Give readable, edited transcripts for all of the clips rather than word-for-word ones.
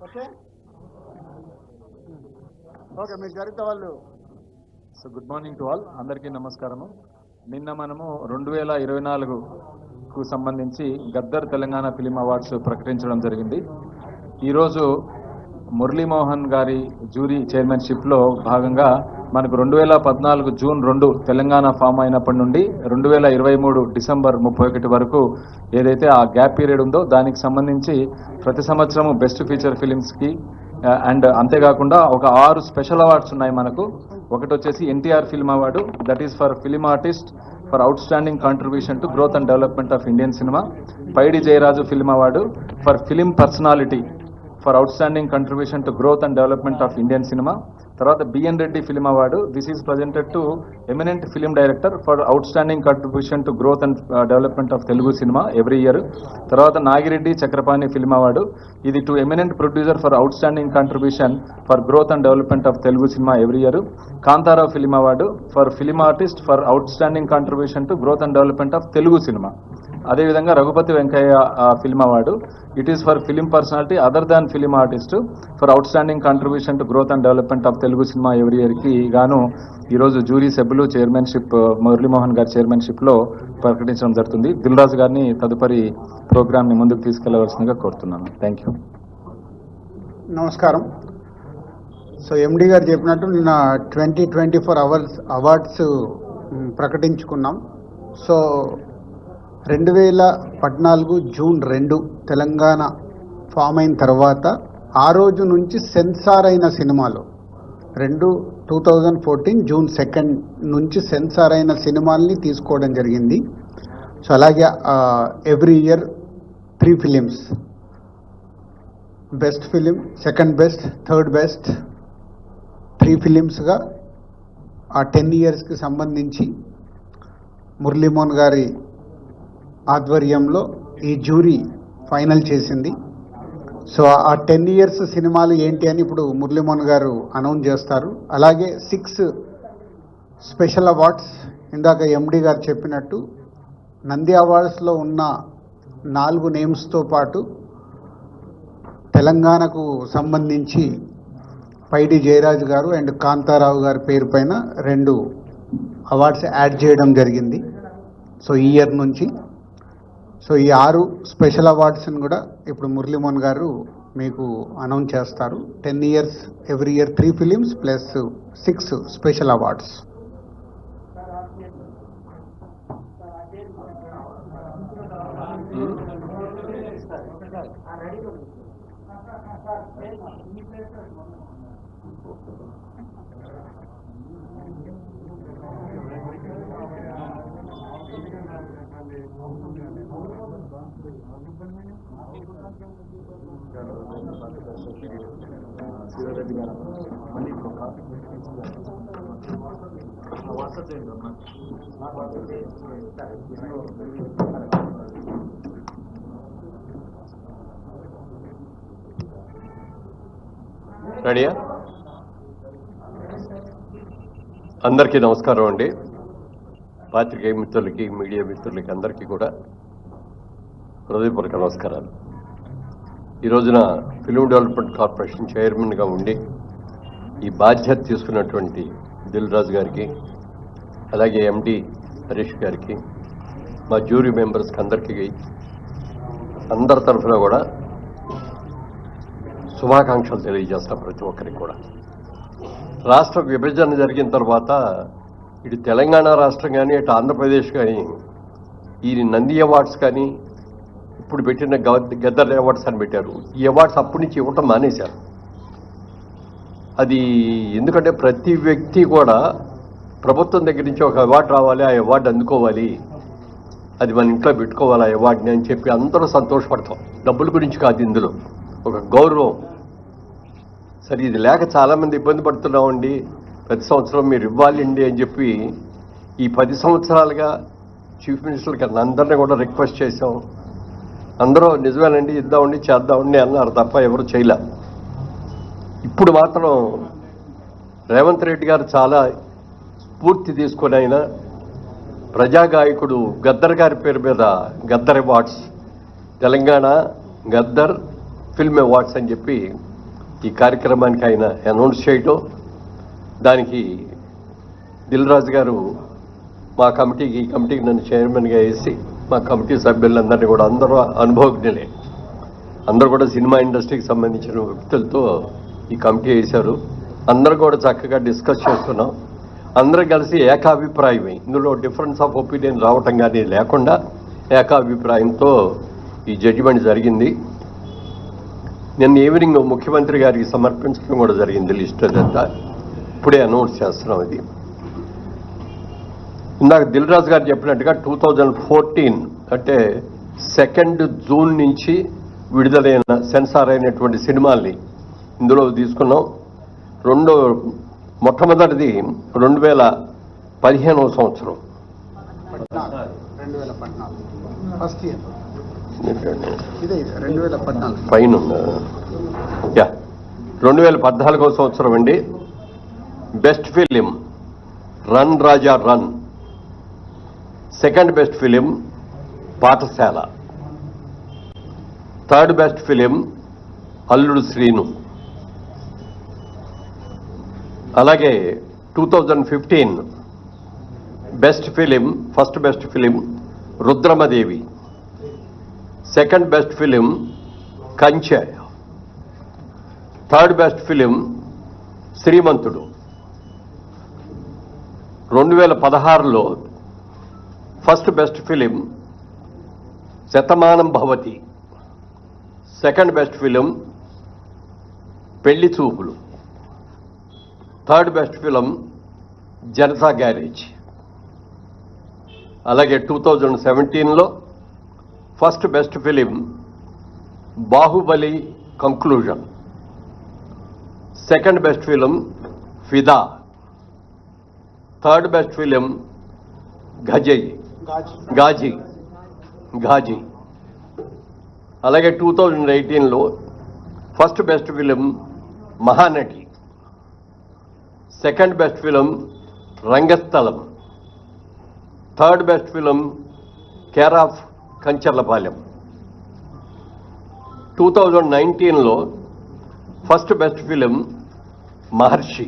Okay మీకు జరిగితే వాళ్ళు. So good morning to all, అందరికీ నమస్కారము. నిన్న మనము 2024కు సంబంధించి గద్దర్ తెలంగాణ ఫిలిం అవార్డ్స్ ప్రకటించడం జరిగింది. ఈరోజు మురళీమోహన్ గారి జ్యూరీ చైర్మన్షిప్లో భాగంగా మనకు 2014 జూన్ 2 తెలంగాణ ఫామ్ అయినప్పటి నుండి 2023 డిసెంబర్ 31 వరకు ఏదైతే ఆ గ్యాప్ పీరియడ్ ఉందో దానికి సంబంధించి ప్రతి సంవత్సరము బెస్ట్ ఫీచర్ ఫిలిమ్స్కి అండ్ అంతేకాకుండా ఒక 6 స్పెషల్ అవార్డ్స్ ఉన్నాయి మనకు. ఒకటి వచ్చేసి NTR film award, that is for film artist for outstanding contribution to growth and development of Indian cinema. Paidi Jayaraju film award for film personality for outstanding contribution to growth and development of Indian cinema. తర్వాత BN Reddy film award, this is presented to eminent film director for outstanding contribution to growth and development of Telugu cinema every year. తర్వాత Nagireddy Chakrapani film award, ఇది to eminent producer for outstanding contribution for growth and development of Telugu cinema every year. Kantharao film award for film artist for outstanding contribution to growth and development of Telugu cinema. అదేవిధంగా Raghupathi Venkaiah film award, it is for film personality other than film artist for outstanding contribution to growth and development of Telugu cinema every ఇయర్కి గాను ఈరోజు jury సభ్యులు chairmanship Muralimohan గారి చైర్మన్షిప్లో ప్రకటించడం జరుగుతుంది. దిల్ రాజు గారిని తదుపరి ప్రోగ్రామ్ని ముందుకు తీసుకెళ్లవలసిందిగా కోరుతున్నాను. Thank you. నమస్కారం. సో ఎండి గారు చెప్పినట్టు నిన్న 2024 అవార్డ్స్ ప్రకటించుకున్నాం. సో 2014 జూన్ 2 తెలంగాణ ఫామ్ అయిన తర్వాత ఆ రోజు నుంచి సెన్సార్ అయిన సినిమాలు 2014 జూన్ 2 నుంచి సెన్సార్ అయిన సినిమాల్ని తీసుకోవడం జరిగింది. సో అలాగే every year 3 films, best film, second best, third best, 3 ఫిలిమ్స్గా ఆ 10 ఇయర్స్కి సంబంధించి మురళీమోహన్ గారి ఆధ్వర్యంలో ఈ జ్యూరీ ఫైనల్ చేసింది. సో ఆ 10 ఇయర్స్ సినిమాలు ఏంటి అని ఇప్పుడు మురళీమోహన్ గారు అనౌన్స్ చేస్తారు. అలాగే 6 స్పెషల్ అవార్డ్స్, ఇందాక ఎండి గారు చెప్పినట్టు నంది అవార్డ్స్లో ఉన్న 4 నేమ్స్తో పాటు తెలంగాణకు సంబంధించి పైడి జయరాజు గారు అండ్ కాంతారావు గారి పేరు పైన 2 అవార్డ్స్ యాడ్ చేయడం జరిగింది. సో ఈ ఇయర్ నుంచి సో ఈ 6 స్పెషల్ అవార్డ్స్ని కూడా ఇప్పుడు మురళీమోహన్ గారు మీకు అనౌన్స్ చేస్తారు. 10 years every year 3 films plus 6 special awards. రెడీయా? అందరికీ నమస్కారం అండి. పాత్రికేయ మిత్రులకి, మీడియా మిత్రులకి అందరికీ కూడా హృదయపూర్వక నమస్కారాలు. ఈ రోజున ఫిల్మ్ డెవలప్మెంట్ కార్పొరేషన్ చైర్మన్గా ఉండి ఈ బాధ్యత తీసుకున్నటువంటి దిల్ రాజు గారికి, అలాగే ఎండి హరీష్ గారికి, మా జ్యూరీ మెంబర్స్కి అందరికీ అందరి తరఫున కూడా శుభాకాంక్షలు తెలియజేస్తాం ప్రతి ఒక్కరికి కూడా. రాష్ట్ర విభజన జరిగిన తర్వాత ఇటు తెలంగాణ రాష్ట్రం కానీ ఇటు ఆంధ్రప్రదేశ్ కానీ ఈ నంది అవార్డ్స్ కానీ ఇప్పుడు పెట్టిన గద్దర్ అవార్డ్స్ అని పెట్టారు. ఈ అవార్డ్స్ అప్పటి నుంచి ఇవ్వటం మానేశారు. అది ఎందుకంటే ప్రతి వ్యక్తి కూడా ప్రభుత్వం దగ్గర నుంచి ఒక అవార్డు రావాలి, ఆ అవార్డు అందుకోవాలి, అది మన ఇంట్లో పెట్టుకోవాలి ఆ అవార్డుని అని చెప్పి అందరూ సంతోషపడతాం. డబ్బుల గురించి కాదు, ఇందులో ఒక గౌరవం. సరే ఇది లేక చాలామంది ఇబ్బంది పడుతున్నామండి, ప్రతి సంవత్సరం మీరు ఇవ్వాలండి అని చెప్పి ఈ 10 సంవత్సరాలుగా చీఫ్ మినిస్టర్ గారిని అందరినీ కూడా రిక్వెస్ట్ చేశాం. అందరూ నిజమేనండి ఇద్దామండి చేద్దామండి అన్నారు తప్ప ఎవరు చేయలే. ఇప్పుడు మాత్రం రేవంత్ రెడ్డి గారు చాలా స్ఫూర్తి తీసుకొని ఆయన ప్రజాగాయకుడు గద్దర్ గారి పేరు మీద Gaddar awards, Telangana Gaddar film awards అని చెప్పి ఈ కార్యక్రమానికి ఆయన అనౌన్స్ చేయటం, దానికి దిల్ రాజు గారు మా కమిటీకి ఈ కమిటీకి నన్ను చైర్మన్గా వేసి మా కమిటీ సభ్యులందరినీ కూడా అందరూ అనుభవజ్ఞులే, అందరూ కూడా సినిమా ఇండస్ట్రీకి సంబంధించిన వ్యక్తులతో ఈ కమిటీ వేశారు. అందరూ కూడా చక్కగా డిస్కస్ చేస్తున్నాం. అందరూ కలిసి ఏకాభిప్రాయమే, ఇందులో డిఫరెన్స్ ఆఫ్ ఒపీనియన్ రావటం కానీ లేకుండా ఏకాభిప్రాయంతో ఈ జడ్జిమెంట్ జరిగింది. నిన్న ఈవినింగ్ ముఖ్యమంత్రి గారికి సమర్పించడం కూడా జరిగింది లిస్ట్ అదంతా. ఇప్పుడే అనౌన్స్ చేస్తున్నాం. ఇది ఇందాక దిల్ రాజు గారు చెప్పినట్టుగా 2014 అంటే 2 జూన్ నుంచి విడుదలైన సెన్సార్ అయినటువంటి సినిమాల్ని ఇందులో తీసుకున్నాం. మొట్టమొదటిది 2015వ సంవత్సరం, 2014 ఫస్ట్ ఇయర్ ఇదే 2014 పైన 2014వ సంవత్సరం అండి. Best film run Raja run, second best film Pathshala, third best film Alludu Seenu. అలాగే 2015 best film, first best film Rudhramadevi, second best film Kanche, third best film Srimanthudu. 2016లో first best film Shatamanam Bhavati, second best film Pelli Choopulu, third best film Janatha garage. అలాగే 2017లో first best film Baahubali conclusion, second best film Fidaa, third best film Ghazi. అలాగే 2018లో first best film Mahanati, second best film Rangasthalam, third best film care of Kancharlapalem. 2019లో first best film Maharshi,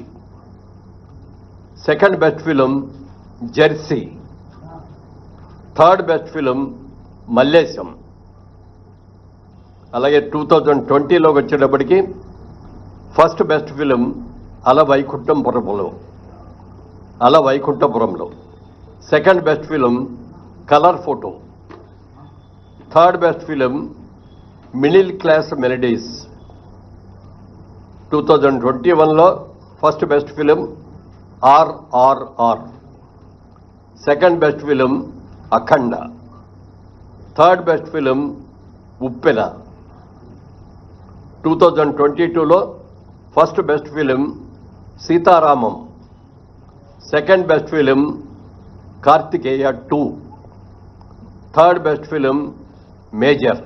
second best film jersey, third best film Mallesham. అలాగే 2020లోకి వచ్చేటప్పటికి first best film Ala Vaikunthapurramuloo, second best film colour photo, third best film middle class melodies. 2021లో first best film RRR, second best film Akhanda, third best film Uppena. 2022లో first best film Sitaramam, second best film Karthikeya 2, third best film major.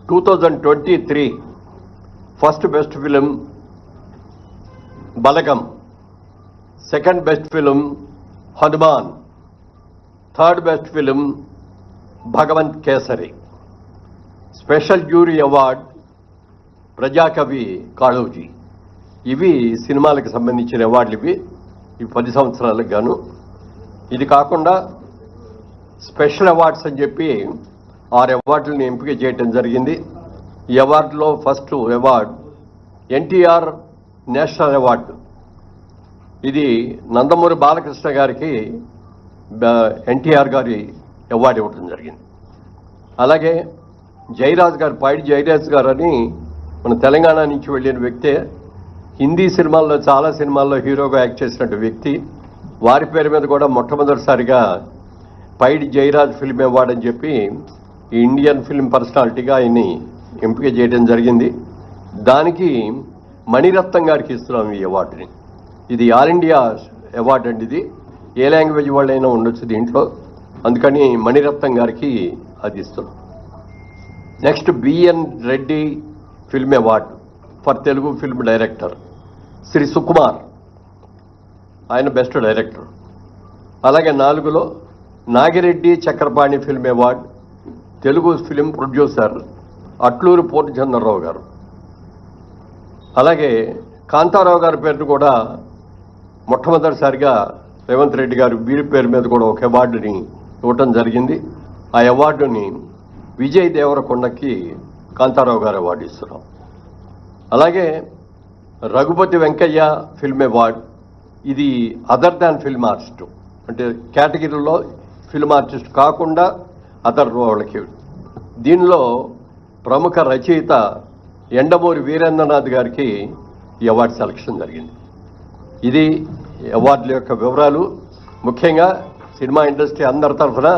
2023 first best film Balagam, second best film Hanuman, third best film Bhagavanth Kesari. Special jury award ప్రజాకవి కాళోజీ. ఇవి సినిమాలకు సంబంధించిన అవార్డులు. ఇవి 10 సంవత్సరాలకు గాను. ఇది కాకుండా స్పెషల్ అవార్డ్స్ అని చెప్పి 6 అవార్డులను ఎంపిక చేయడం జరిగింది. ఈ అవార్డులో first award NTR national award. ఇది నందమూరి బాలకృష్ణ గారికి ఎన్టీఆర్ గారి అవార్డు ఇవ్వడం జరిగింది. అలాగే జయరాజ్ గారు, పైడి జయరాజ్ గారు అని మన తెలంగాణ నుంచి వెళ్ళిన వ్యక్తే, హిందీ సినిమాల్లో చాలా సినిమాల్లో హీరోగా యాక్ట్ చేసినట్టు వ్యక్తి. వారి పేరు మీద కూడా మొట్టమొదటిసారిగా పైడి జయరాజ్ ఫిల్మ్ అవార్డు అని చెప్పి ఈ ఇండియన్ ఫిల్మ్ పర్సనాలిటీగా ఆయన్ని ఎంపిక చేయడం జరిగింది. దానికి మణిరత్నం గారికి ఇస్తున్నాం ఈ అవార్డుని. ఇది ఆల్ ఇండియా అవార్డు అండి. ఇది ఏ లాంగ్వేజ్ వాళ్ళైనా ఉండొచ్చు దీంట్లో, అందుకని మణిరత్నం గారికి అది ఇస్తున్నాం. Next BN Reddy film award for Telugu film director Shri Sukumar, ఆయన బెస్ట్ డైరెక్టర్. అలాగే 4లో Nagireddy Chakrapani film award Telugu film producer Atluru Purnachandrarao గారు. అలాగే కాంతారావు గారి పేరును కూడా మొట్టమొదటిసారిగా రేవంత్ రెడ్డి గారు వీరి పేరు మీద కూడా ఒక అవార్డుని ఇవ్వటం జరిగింది. ఆ అవార్డుని విజయ్ దేవరకొండకి కాంతారావు గారు అవార్డు ఇస్తున్నాం. అలాగే రఘుపతి వెంకయ్య ఫిల్మ్ అవార్డ్, ఇది అదర్ దాన్ ఫిల్మ్ ఆర్టిస్ట్, అంటే కేటగిరీలో ఫిల్మ్ ఆర్టిస్ట్ కాకుండా అదర్ వాళ్ళకి. దీనిలో ప్రముఖ రచయిత ఎండమూరి వీరేంద్రనాథ్ గారికి ఈ అవార్డు సెలక్షన్ జరిగింది. ఇది అవార్డుల యొక్క వివరాలు. ముఖ్యంగా సినిమా ఇండస్ట్రీ అందరి తరఫున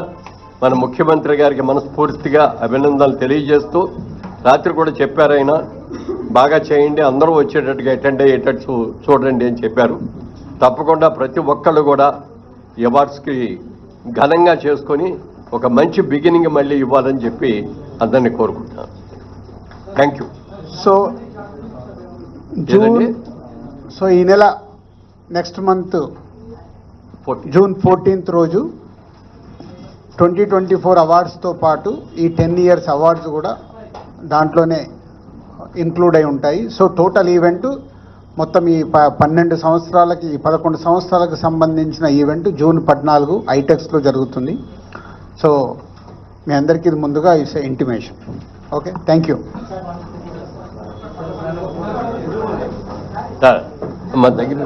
మన ముఖ్యమంత్రి గారికి మనస్ఫూర్తిగా అభినందనలు తెలియజేస్తూ, రాత్రి కూడా చెప్పారు ఆయన, బాగా చేయండి, అందరూ వచ్చేటట్టుగా అటెండ్ అయ్యేటట్టు చూడండి అని చెప్పారు. తప్పకుండా ప్రతి ఒక్కళ్ళు కూడా ఈ అవార్డ్స్కి ఘనంగా చేసుకొని ఒక మంచి బిగినింగ్ మళ్ళీ ఇవ్వాలని చెప్పి అందరినీ కోరుకుంటున్నాను. Thank you. సో ఈ నెల నెక్స్ట్ మంత్ జూన్ 14th రోజు 2024 అవార్డ్స్తో పాటు ఈ 10 years అవార్డ్స్ కూడా దాంట్లోనే ఇంక్లూడ్ అయి ఉంటాయి. సో టోటల్ ఈవెంట్ మొత్తం ఈ 11 సంవత్సరాలకు సంబంధించిన ఈవెంట్ జూన్ 14 ఐటెక్స్లో జరుగుతుంది. సో మీ అందరికీ ఇది ముందుగా it's intimation. Okay, thank you. మా దగ్గర